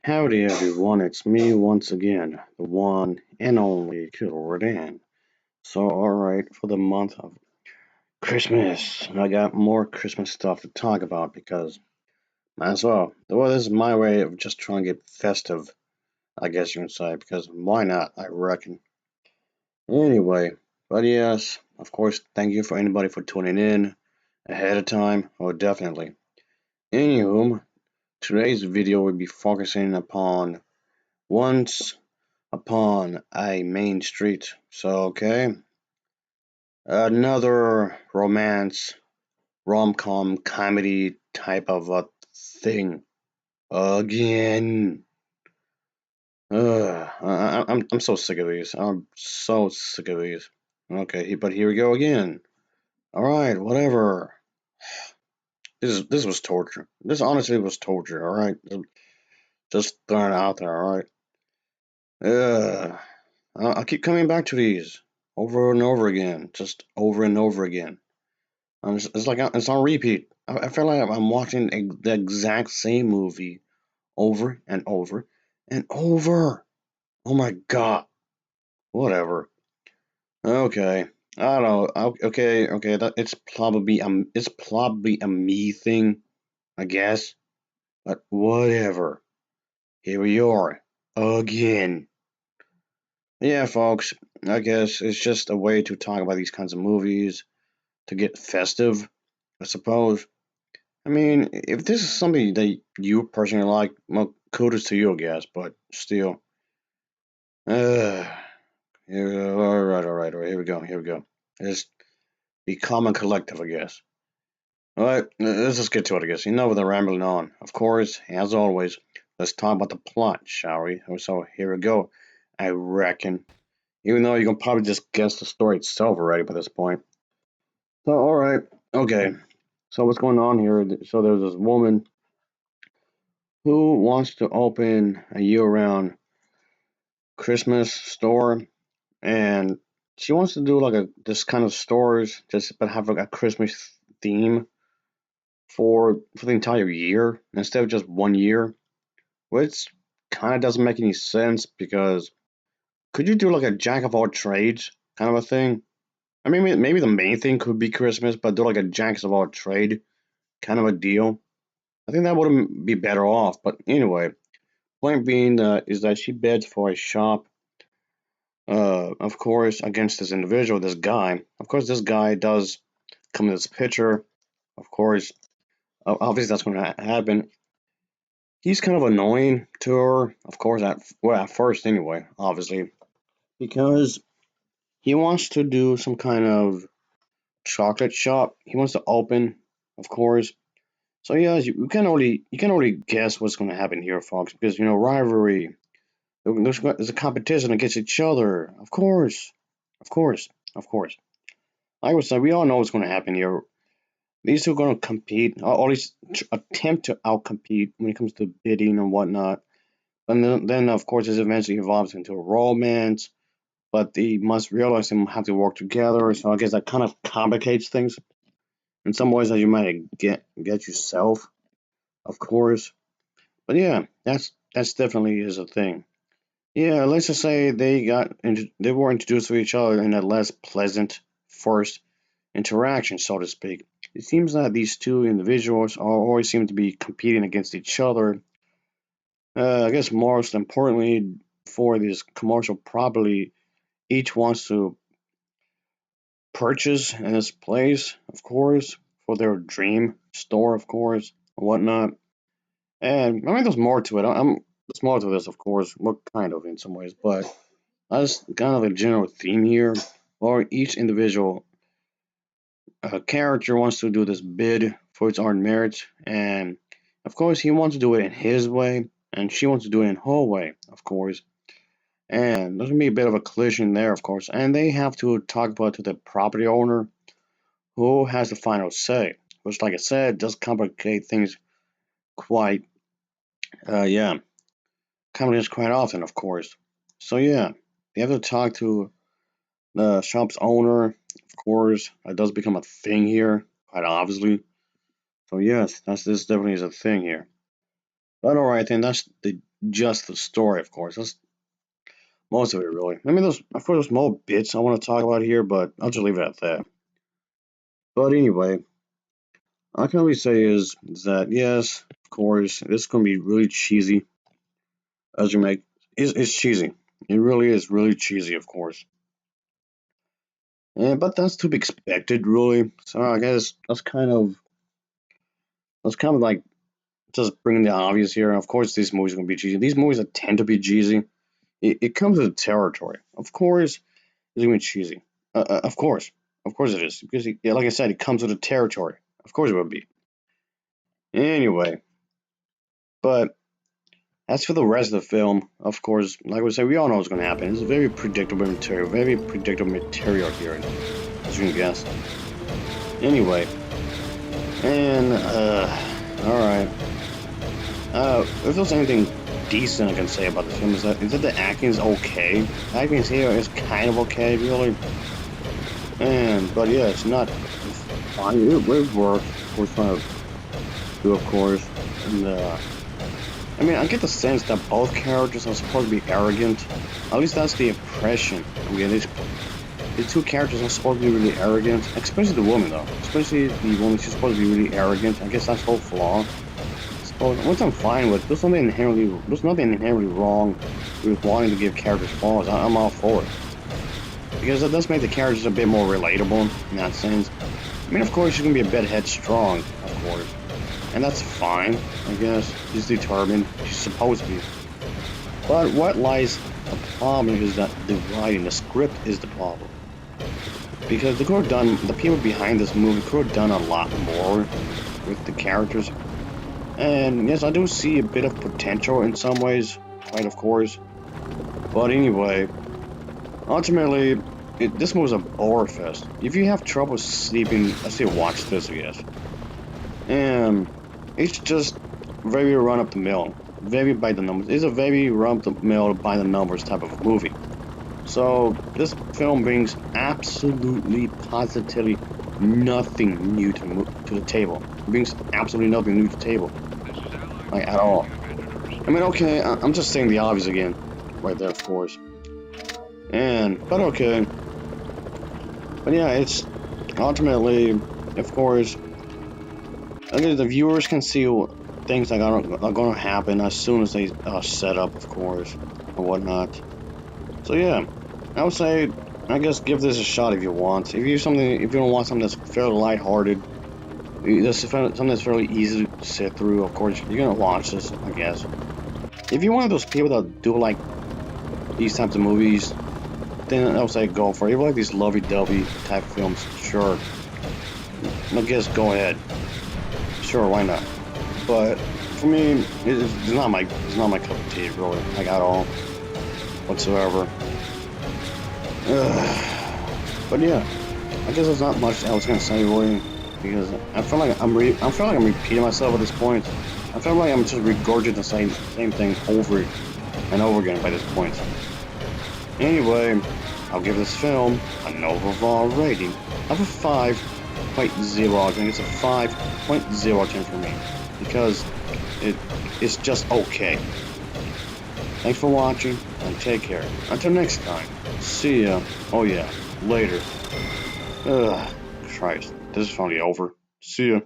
Howdy everyone, it's me once again, the one and only Jordan. So alright, for the month of Christmas, I got more Christmas stuff to talk about because might as well. Well, this is my way of just trying to get festive, I guess you can say, because why not, I reckon. Anyway, but yes, of course, thank you for anybody for tuning in ahead of time. Oh, definitely. Anywho, today's video will be focusing upon once upon a main street. So, okay, another romance, rom com, comedy type of a thing. Again. I'm so sick of these. I'm so sick of these. Okay, but here we go again. Alright, whatever. This was torture. This honestly was torture, alright? Just throwing it out there, alright? I keep coming back to these over and over again. Just over and over again. It's like it's on repeat. I feel like I'm watching the exact same movie over and over and over. Oh my god. Whatever. Okay. I don't know. Okay. It's probably a me thing, I guess. But whatever. Here we are again. Yeah, folks. I guess it's just a way to talk about these kinds of movies to get festive, I suppose. I mean, if this is something that you personally like, well, kudos to you, I guess. But still, uh, all right. Here we go. It's the common collective, I guess. All right, let's just get to it, I guess. Enough with the rambling on. Of course, as always, let's talk about the plot, shall we? So here we go. I reckon, even though you can probably just guess the story itself already by this point. So, all right, okay. So what's going on here? So there's this woman who wants to open a year-round Christmas store, and she wants to do like a this kind of stores, just but have like a Christmas theme for the entire year instead of just 1 year, which kind of doesn't make any sense because could you do like a jack of all trades kind of a thing? I mean, maybe the main thing could be Christmas, but do like a jacks of all trade kind of a deal. I think that would be better off. But anyway, point being is that she bids for a shop, of course, against this individual, this guy. Of course, this guy does come in this picture. Of course, obviously that's going to happen. He's kind of annoying to her, of course, at first anyway, obviously, because he wants to do some kind of chocolate shop. He wants to open, of course. So yeah, you can only guess what's going to happen here, folks, because rivalry. There's a competition against each other, of course, of course, of course. Like I would say, we all know what's going to happen here. These two are going to compete, or at least attempt to outcompete when it comes to bidding and whatnot. And then of course, this eventually evolves into a romance, but they must realize they have to work together. So I guess that kind of complicates things in some ways that you might get yourself, of course. But yeah, that's definitely is a thing. Yeah, let's just say they were introduced to each other in a less pleasant first interaction, so to speak. It seems that these two individuals always seem to be competing against each other. I guess most importantly, for this commercial property, each wants to purchase in this place, of course, for their dream store, of course, and whatnot. And I mean, there's more to it. There's more to this, of course. What kind of, in some ways, but that's kind of a general theme here. Or each individual character wants to do this bid for its own merits, and of course, he wants to do it in his way, and she wants to do it in her way, of course. And there's gonna be a bit of a collision there, of course, and they have to talk about to the property owner who has the final say, which, like I said, does complicate things quite, yeah, complicates quite often, of course. So yeah, they have to talk to the shop's owner, of course. That does become a thing here, quite obviously. So yes, this definitely is a thing here. But all right, then just the story, of course. That's most of it, really. I mean, there's of course there's more bits I want to talk about here, but I'll just leave it at that. But anyway, all I can really say is that yes, of course, this is gonna be really cheesy as you make. It's cheesy. It really is really cheesy, of course. Yeah, but that's to be expected, really. So I guess that's kind of like just bringing the obvious here. Of course, these movies are gonna be cheesy. These movies that tend to be cheesy, it comes with the territory. Of course, it's gonna be cheesy. Of course it is because yeah, like I said, it comes with the territory. Of course it will be. Anyway, but as for the rest of the film, of course, like we said, we all know what's gonna happen. It's very predictable material here, as you can guess. Anyway, and all right. If there's anything decent I can say about this film is that the acting is okay. The acting here is kind of okay, really. But yeah, it's not. It's fine. It works. We're trying to do, of course. And I mean, I get the sense that both characters are supposed to be arrogant. At least that's the impression. I mean, the two characters are supposed to be really arrogant, especially the woman though. Especially the woman, she's supposed to be really arrogant. I guess that's her flaw. Which I'm fine with. There's nothing inherently wrong with wanting to give characters flaws. I'm all for it because it does make the characters a bit more relatable in that sense. I mean, of course, she's gonna be a bit headstrong, of course, and that's fine. I guess she's determined. She's supposed to be. But what lies the problem is that the writing, the script, is the problem. Because the people behind this movie could have done a lot more with the characters. And yes, I do see a bit of potential in some ways, right, of course. But anyway, ultimately, this movie's a bore fest. If you have trouble sleeping, I say watch this, I guess. And it's just very run up the mill, very by the numbers. It's a very run up the mill, by the numbers type of movie. So this film brings absolutely, positively nothing new to the table. It brings absolutely nothing new to the table. Like, at all. I mean, okay, I'm just saying the obvious again. Right there, of course. But okay. But yeah, it's ultimately, of course, I guess the viewers can see things that are going to happen as soon as they set up, of course, and whatnot. So yeah, I would say, I guess give this a shot if you want. If you don't want something that's fairly lighthearted, something that's fairly easy to sit through, of course, you're gonna watch this, I guess. If you're one of those people that do like these types of movies, then I would say go for it. If you like these lovey-dovey type of films, sure. I guess go ahead. Sure, why not? But for me, it's not my cup of tea, really, like at all, whatsoever. But yeah, I guess there's not much else gonna say, really, because I feel like I'm repeating myself at this point. I feel like I'm just regurgitating the same thing over and over again by this point. Anyway, I'll give this film an overall rating of a 5.0. I think it's a 5.0 for me because it's just okay. Thanks for watching and take care. Until next time, see ya. Oh yeah, later. Ugh, Christ, this is finally over. See ya.